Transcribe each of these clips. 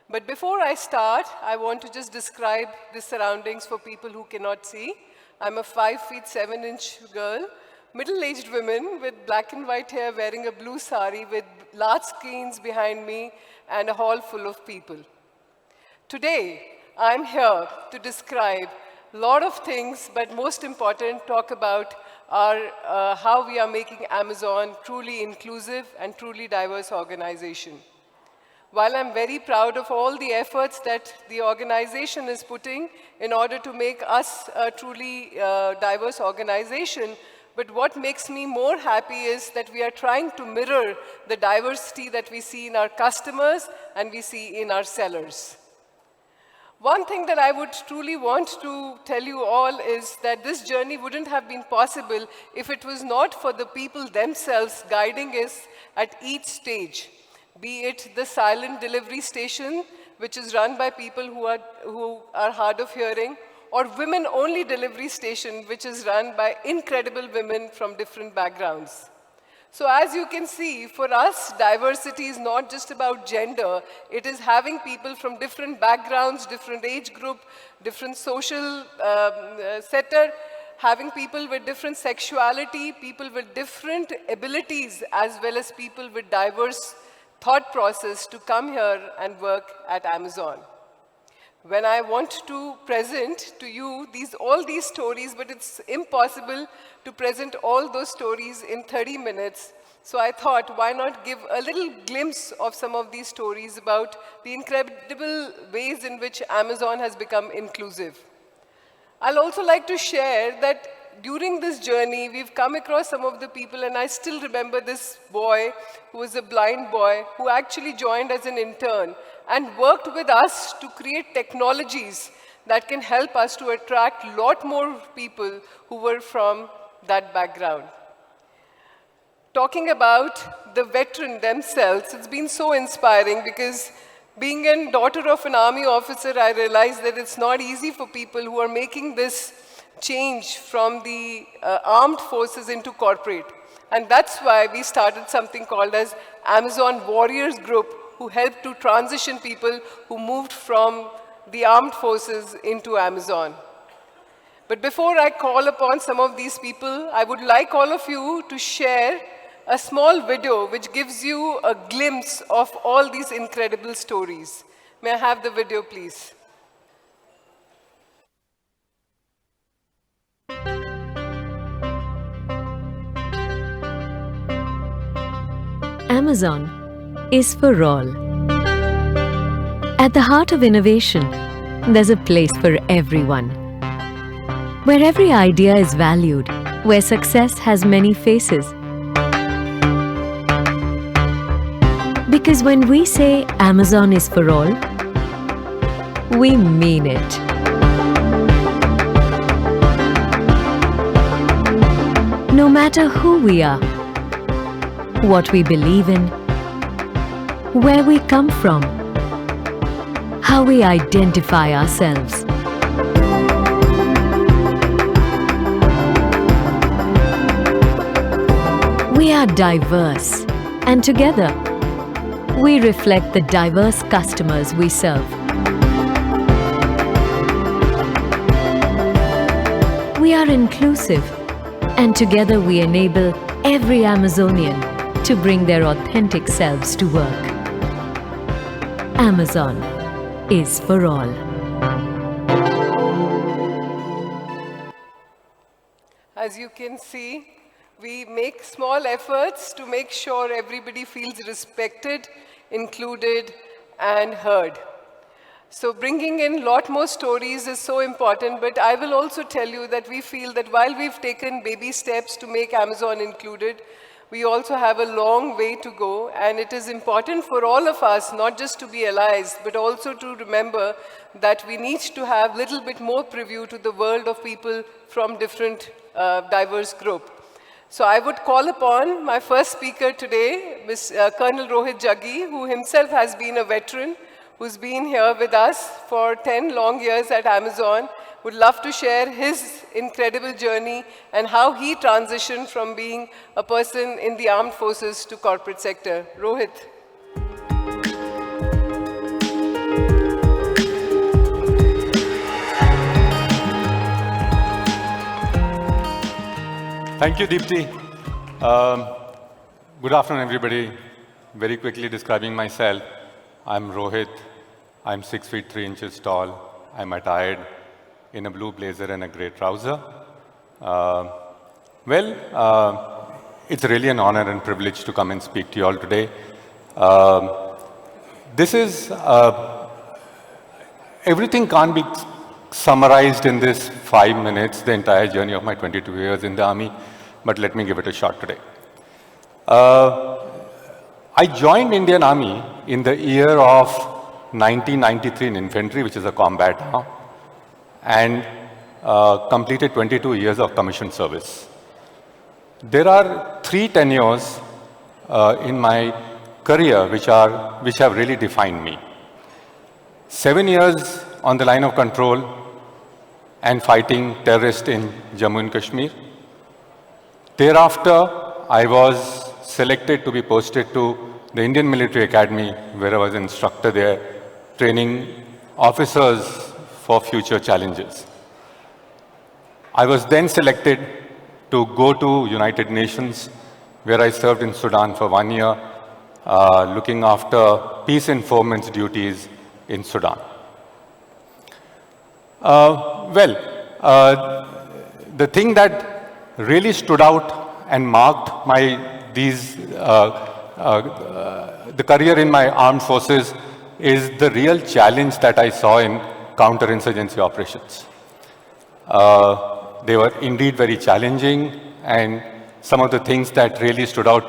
But before I start, I want to just describe the surroundings for people who cannot see. I'm a 5 feet 7 inch girl, middle-aged woman with black and white hair wearing a blue sari with large screens behind me and a hall full of people. Today, I'm here to describe a lot of things, but most important, talk about how we are making Amazon truly inclusive and truly diverse organization. While I'm very proud of all the efforts that the organization is putting in order to make us a truly diverse organization, but what makes me more happy is that we are trying to mirror the diversity that we see in our customers and we see in our sellers. One thing that I would truly want to tell you all is that this journey wouldn't have been possible if it was not for the people themselves guiding us at each stage. Be it the silent delivery station, which is run by people who are hard of hearing, or women-only delivery station, which is run by incredible women from different backgrounds. So as you can see, for us, diversity is not just about gender. It is having people from different backgrounds, different age group, different social sector, having people with different sexuality, people with different abilities, as well as people with diverse thought process to come here and work at Amazon. When I want to present to you all these stories, but it's impossible to present all those stories in 30 minutes. So I thought, why not give a little glimpse of some of these stories about the incredible ways in which Amazon has become inclusive. I'll also like to share that during this journey, we've come across some of the people, and I still remember this boy who was a blind boy who actually joined as an intern and worked with us to create technologies that can help us to attract a lot more people who were from that background. Talking about the veteran themselves, it's been so inspiring because being a daughter of an army officer, I realized that it's not easy for people who are making this change from the armed forces into corporate. And that's why we started something called as Amazon Warriors Group, who helped to transition people who moved from the armed forces into Amazon. But before I call upon some of these people, I would like all of you to share a small video which gives you a glimpse of all these incredible stories. May I have the video, please? Amazon is for all. At the heart of innovation, there's a place for everyone. Where every idea is valued, where success has many faces. Because when we say Amazon is for all, we mean it. No matter who we are, what we believe in, where we come from, how we identify ourselves. We are diverse, and together, we reflect the diverse customers we serve. We are inclusive, and together we enable every Amazonian to bring their authentic selves to work. Amazon is for all. As you can see, we make small efforts to make sure everybody feels respected, included, and heard. So bringing in a lot more stories is so important, but I will also tell you that we feel that while we've taken baby steps to make Amazon included, we also have a long way to go, and it is important for all of us not just to be allies, but also to remember that we need to have a little bit more preview to the world of people from different diverse groups. So I would call upon my first speaker today, Colonel Rohit Jaggi, who himself has been a veteran, who's been here with us for 10 long years at Amazon, would love to share his incredible journey and how he transitioned from being a person in the armed forces to corporate sector. Rohit. Thank you, Deepthi. Um, Good afternoon, everybody. Very quickly describing myself. I'm Rohit. I'm 6 feet 3 inches tall. I'm attired in a blue blazer and a gray trouser. Uh, it's really an honor and privilege to come and speak to you all today. This is, everything can't be summarized in this 5 minutes, the entire journey of my 22 years in the Army, but let me give it a shot today. I joined Indian Army in the year of 1993 in infantry, which is a combat arm, and completed 22 years of commissioned service. There are 3 tenures in my career which have really defined me. 7 years on the line of control and fighting terrorists in Jammu and Kashmir. Thereafter, I was selected to be posted to the Indian Military Academy, where I was instructor there, training officers for future challenges. I was then selected to go to United Nations, where I served in Sudan for 1 year, looking after peace informants duties in Sudan. The thing that really stood out and marked the career in my armed forces is the real challenge that I saw in counterinsurgency operations. They were indeed very challenging, and some of the things that really stood out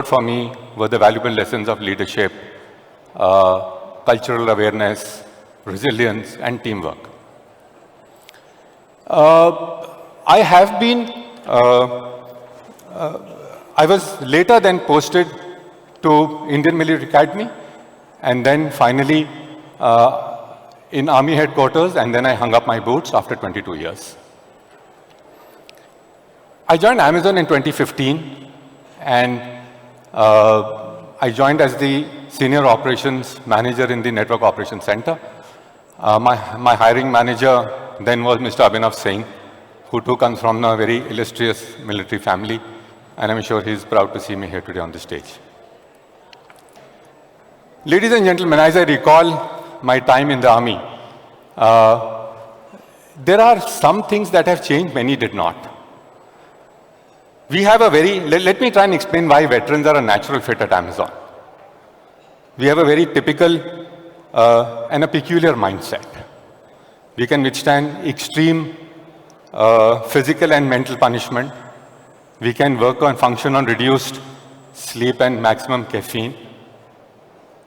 for me were the valuable lessons of leadership, cultural awareness, resilience, and teamwork. I was later then posted to Indian Military Academy, and then finally in Army headquarters, and then I hung up my boots after 22 years. I joined Amazon in 2015, and I joined as the Senior Operations Manager in the Network Operations Center. My hiring manager then was Mr. Abhinav Singh, who too comes from a very illustrious military family, and I'm sure he's proud to see me here today on the stage. Ladies and gentlemen, as I recall my time in the Army, there are some things that have changed, many did not. We have let me try and explain why veterans are a natural fit at Amazon. We have a very typical and a peculiar mindset. We can withstand extreme physical and mental punishment. We can function on reduced sleep and maximum caffeine.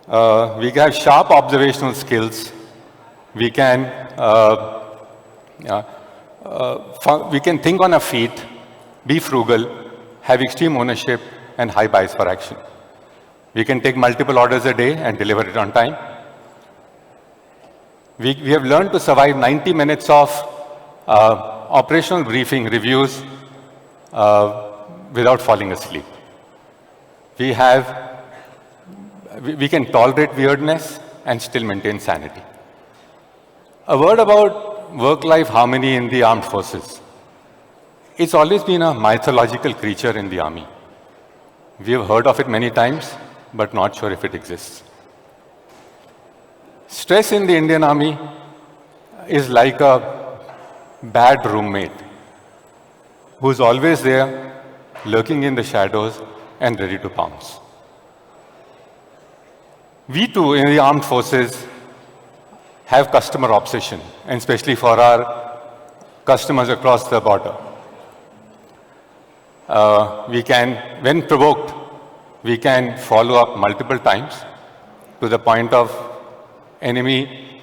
We have sharp observational skills. We can think on our feet, be frugal, have extreme ownership, and high bias for action. We can take multiple orders a day and deliver it on time. We have learned to survive 90 minutes of operational briefing reviews without falling asleep. We can tolerate weirdness and still maintain sanity. A word about work-life harmony in the armed forces. It's always been a mythological creature in the Army. We have heard of it many times, but not sure if it exists. Stress in the Indian Army is like a bad roommate who's always there, lurking in the shadows and ready to pounce. We too, in the armed forces, have customer obsession, and especially for our customers across the border. When provoked, we can follow up multiple times to the point of enemy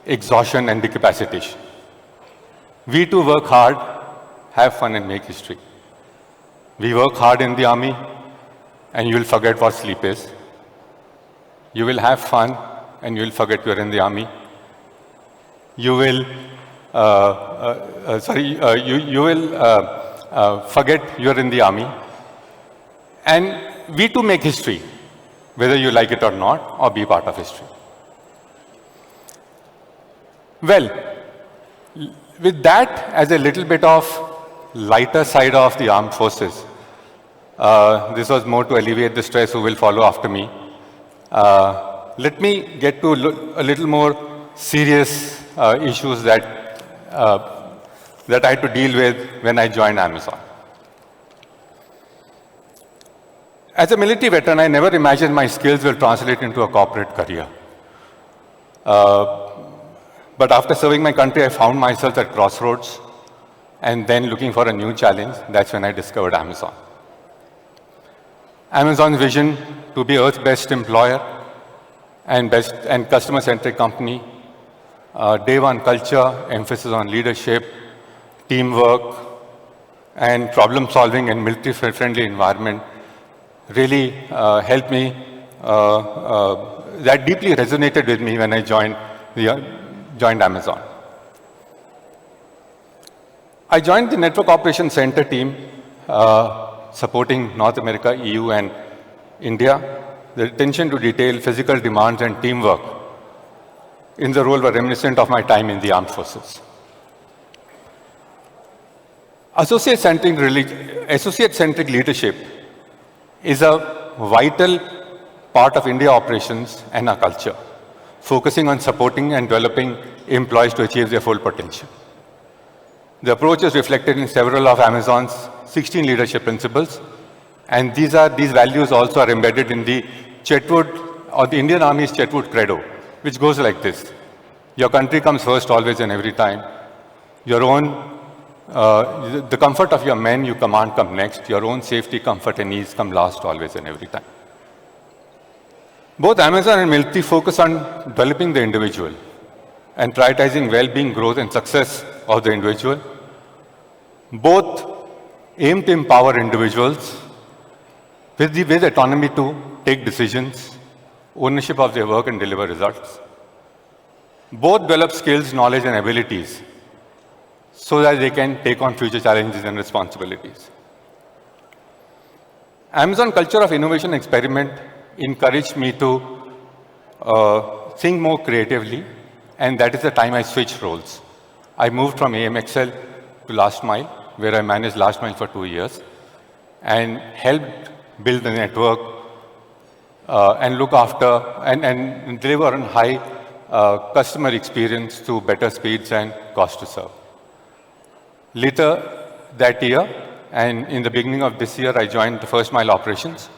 exhaustion and decapacitation. We too work hard, have fun, and make history. We work hard in the Army, and you will forget what sleep is. You will have fun, and you will forget you're in the Army. You will forget you're in the Army. And we too make history, whether you like it or not, or be part of history. Well, with that as a little bit of lighter side of the armed forces. This was more to alleviate the stress who will follow after me. Let me get to a little more serious issues that I had to deal with when I joined Amazon. As a military veteran, I never imagined my skills will translate into a corporate career. But after serving my country, I found myself at crossroads and then looking for a new challenge. That's when I discovered Amazon. Amazon's vision to be Earth's best employer and customer-centric company, day one culture, emphasis on leadership, teamwork, and problem-solving and military-friendly environment really helped me. That deeply resonated with me when I joined Amazon. I joined the Network Operations Center team supporting North America, EU, and India. The attention to detail, physical demands, and teamwork in the role were reminiscent of my time in the armed forces. Associate-centric leadership is a vital part of India operations and our culture, focusing on supporting and developing employees to achieve their full potential. The approach is reflected in several of Amazon's 16 leadership principles, and these values also are embedded in the Chetwood, or the Indian Army's Chetwood credo, which goes like this: your country comes first, always and every time. The comfort of your men you command come next. Your own safety, comfort, and ease come last, always and every time. Both Amazon and military focus on developing the individual and prioritizing well-being, growth, and success of the individual. Both aim to empower individuals with autonomy to take decisions, ownership of their work, and deliver results. Both develop skills, knowledge, and abilities so that they can take on future challenges and responsibilities. Amazon culture of innovation and experiment encouraged me to think more creatively, and that is the time I switched roles. I moved from AMXL to Last Mile, where I managed Last Mile for 2 years, and helped build the network and look after and deliver on high customer experience through better speeds and cost to serve. Later that year, and in the beginning of this year, I joined the first mile operations,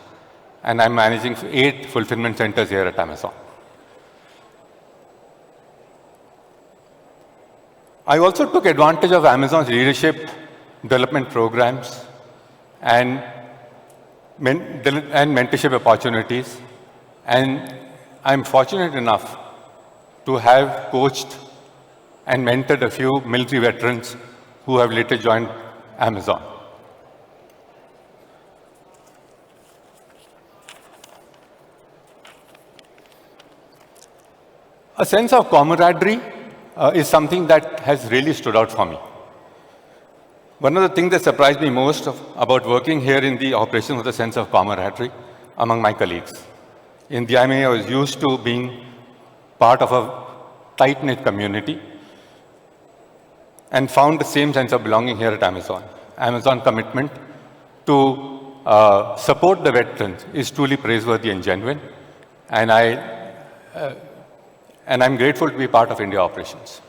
and I'm managing 8 fulfillment centers here at Amazon. I also took advantage of Amazon's leadership development programs and mentorship opportunities, and I'm fortunate enough to have coached and mentored a few military veterans who have later joined Amazon. A sense of camaraderie is something that has really stood out for me. One of the things that surprised me most about working here in the operation was the sense of camaraderie among my colleagues. In the IMA, I was used to being part of a tight-knit community and found the same sense of belonging here at Amazon. Amazon's commitment to support the veterans is truly praiseworthy and genuine, and I'm grateful to be part of India operations.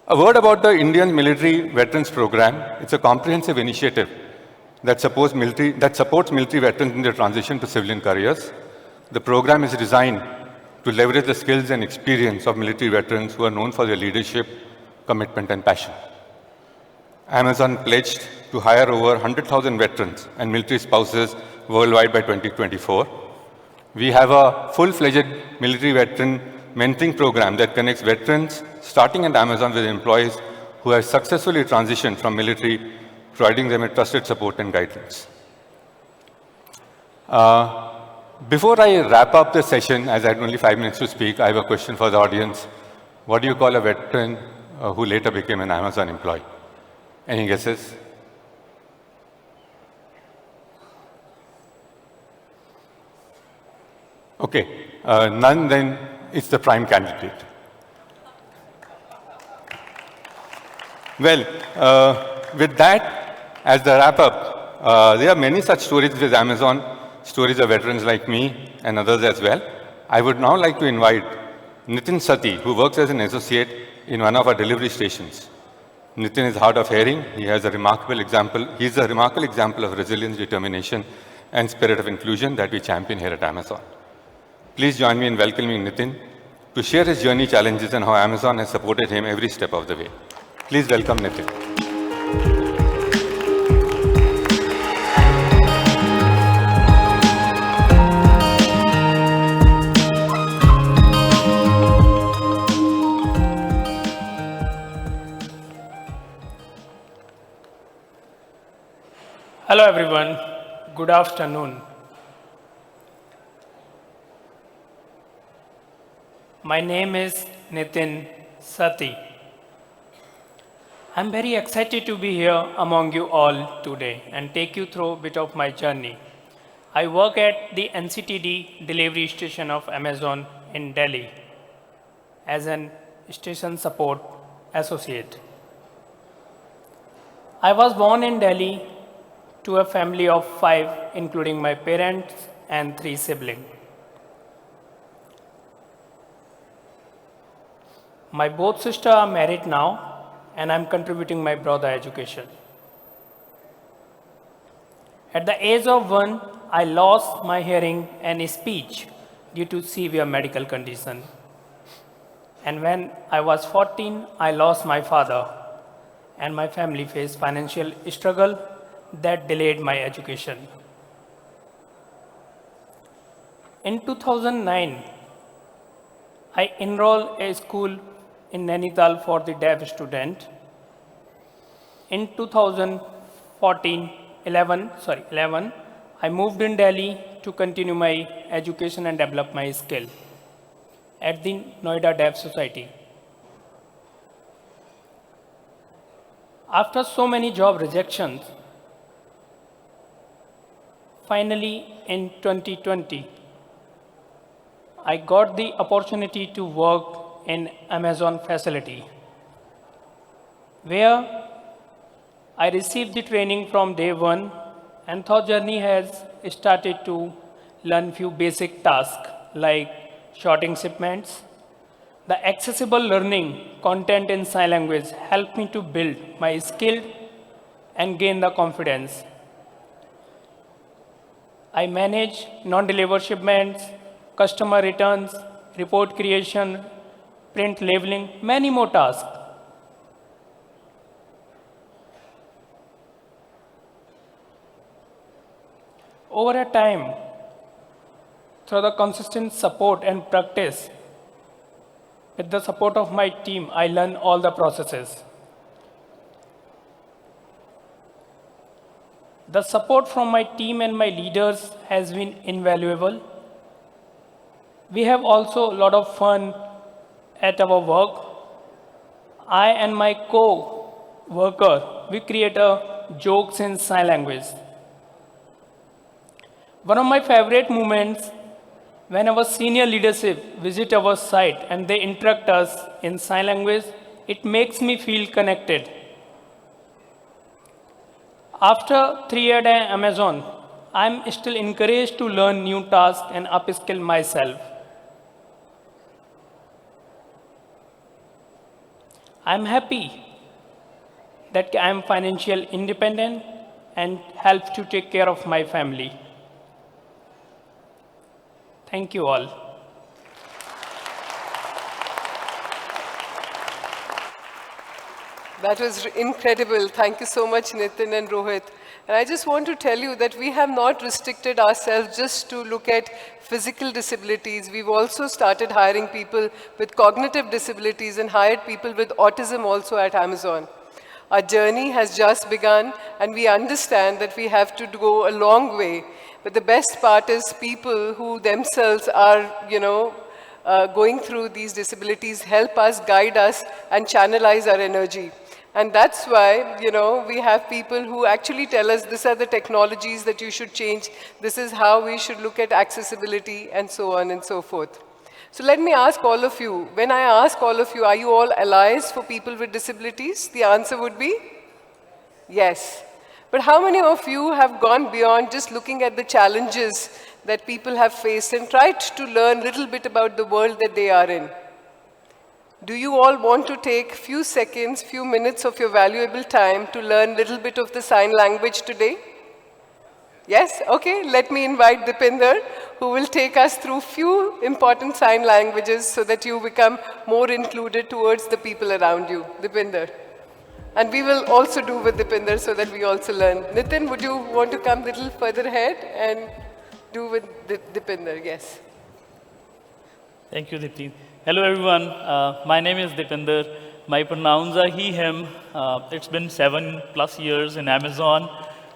A word about the Indian Military Veterans Program. It's a comprehensive initiative that supports military veterans in their transition to civilian careers. The program is designed to leverage the skills and experience of military veterans who are known for their leadership, commitment, and passion. Amazon pledged to hire over 100,000 veterans and military spouses worldwide by 2024. We have a full-fledged military veteran mentoring program that connects veterans starting at Amazon with employees who have successfully transitioned from military, providing them with trusted support and guidance. Before I wrap up the session, as I had only 5 minutes to speak, I have a question for the audience. What do you call a veteran who later became an Amazon employee? Any guesses? Okay, none, then it's the prime candidate. Well, with that, as the wrap-up, there are many such stories with Amazon, stories of veterans like me and others as well. I would now like to invite Nitin Sati, who works as an associate in one of our delivery stations. Nitin is hard of hearing. He is a remarkable example of resilience, determination, and spirit of inclusion that we champion here at Amazon. Please join me in welcoming Nitin to share his journey, challenges, and how Amazon has supported him every step of the way. Please welcome Nitin. Hello everyone, good afternoon. My name is Nitin Sati. I'm very excited to be here among you all today and take you through a bit of my journey. I work at the NCTD delivery station of Amazon in Delhi as an station support associate. I was born in Delhi to a family of 5, including my parents and 3 siblings. My both sisters are married now, and I'm contributing my brother education. At the age of 1, I lost my hearing and speech due to severe medical condition. And when I was 14, I lost my father, and my family faced financial struggle that delayed my education. In 2009, I enrolled a school in Nainital for the deaf student. In 11, I moved in Delhi to continue my education and develop my skill at the Noida Deaf Society. After so many job rejections, finally, in 2020, I got the opportunity to work in Amazon facility, where I received the training from day 1, and thought journey has started to learn few basic tasks like sorting shipments. The accessible learning content in sign language helped me to build my skill and gain the confidence. I manage non-deliver shipments, customer returns, report creation, print labeling, many more tasks. Over a time, through the consistent support and practice, with the support of my team, I learned all the processes. The support from my team and my leaders has been invaluable. We have also a lot of fun at our work. I and my co-worker, we create jokes in sign language. One of my favorite moments when our senior leadership visit our site and they interact us in sign language, it makes me feel connected. After 3 years at Amazon, I'm still encouraged to learn new tasks and upskill myself. I'm happy that I'm financially independent and help to take care of my family. Thank you all. That was incredible. Thank you so much, Nitin and Rohit. And I just want to tell you that we have not restricted ourselves just to look at physical disabilities. We've also started hiring people with cognitive disabilities and hired people with autism also at Amazon. Our journey has just begun, and we understand that we have to go a long way. But the best part is people who themselves are, going through these disabilities help us, guide us, and channelize our energy. And that's why, we have people who actually tell us these are the technologies that you should change, this is how we should look at accessibility, and so on and so forth. So let me ask all of you, when I ask all of you, are you all allies for people with disabilities? The answer would be yes. But how many of you have gone beyond just looking at the challenges that people have faced and tried to learn a little bit about the world that they are in? Do you all want to take few seconds, few minutes of your valuable time to learn a little bit of the sign language today? Yes? Okay, let me invite Dipinder, who will take us through few important sign languages so that you become more included towards the people around you. Dipinder. And we will also do with Dipinder so that we also learn. Nitin, would you want to come a little further ahead and do with Dipinder? Yes. Thank you, Dipti. Hello, everyone. My name is Dipinder. My pronouns are he, him. It's been 7+ years in Amazon,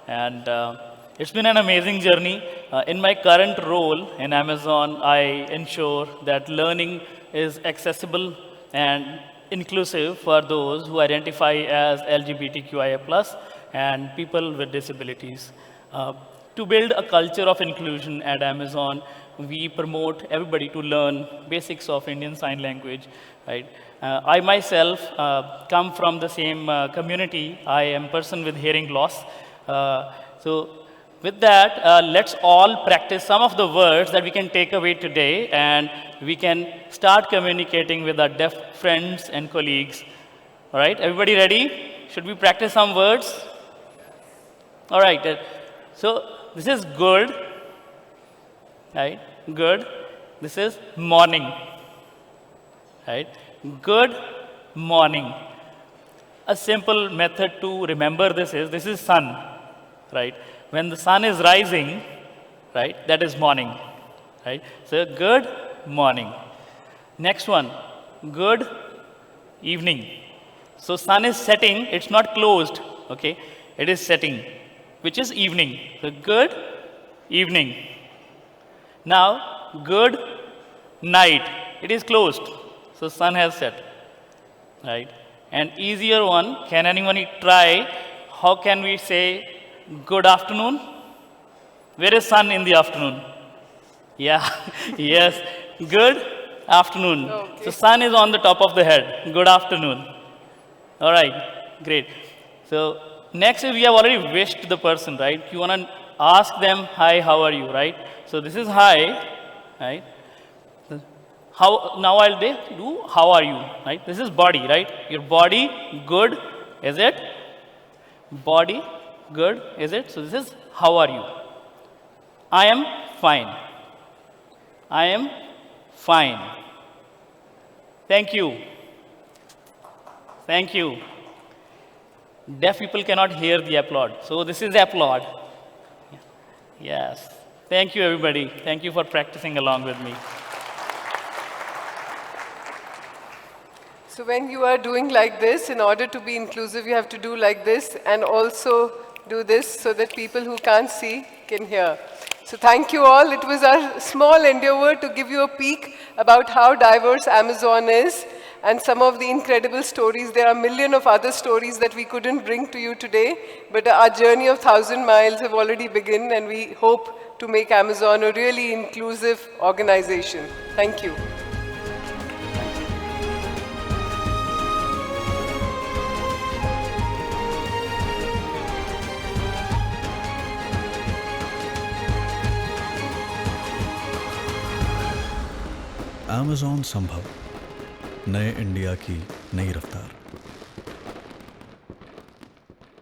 and it's been an amazing journey. In my current role in Amazon, I ensure that learning is accessible and inclusive for those who identify as LGBTQIA+ and people with disabilities. To build a culture of inclusion at Amazon, we promote everybody to learn basics of Indian Sign Language. Right? I myself come from the same community. I am a person with hearing loss. So with that, let's all practice some of the words that we can take away today, and we can start communicating with our deaf friends and colleagues. All right, everybody ready? Should we practice some words? All right, so this is good, right? Good. This is morning, right? Good morning. A simple method to remember this is sun, right? When the sun is rising, right, that is morning, right? So good morning. Next one, good evening. So sun is setting, it's not closed, okay? It is setting, which is evening. So good evening. Now, good night. It is closed, so sun has set, right? And easier one, can anyone try? How can we say good afternoon? Where is sun in the afternoon? Yeah, yes, good afternoon. Okay. So sun is on the top of the head. Good afternoon. All right, great. So next we have already wished the person, right? You want to ask them, hi, how are you, right? So this is hi, right? How, now I'll do, how are you, right? This is body, right? Your body, good, is it? Body, good, is it? So this is, how are you? I am fine. I am fine. Thank you. Thank you. Deaf people cannot hear the applaud. So this is applaud. Yes. Thank you, everybody. Thank you for practicing along with me. So when you are doing like this, in order to be inclusive, you have to do like this and also do this so that people who can't see can hear. So thank you all. It was our small endeavor to give you a peek about how diverse Amazon is and some of the incredible stories. There are a million of other stories that we couldn't bring to you today, but our journey of 1,000 miles have already begun, and we hope to make Amazon a really inclusive organization. Thank you. Amazon Smbhav, नए India की नई रफ्तार।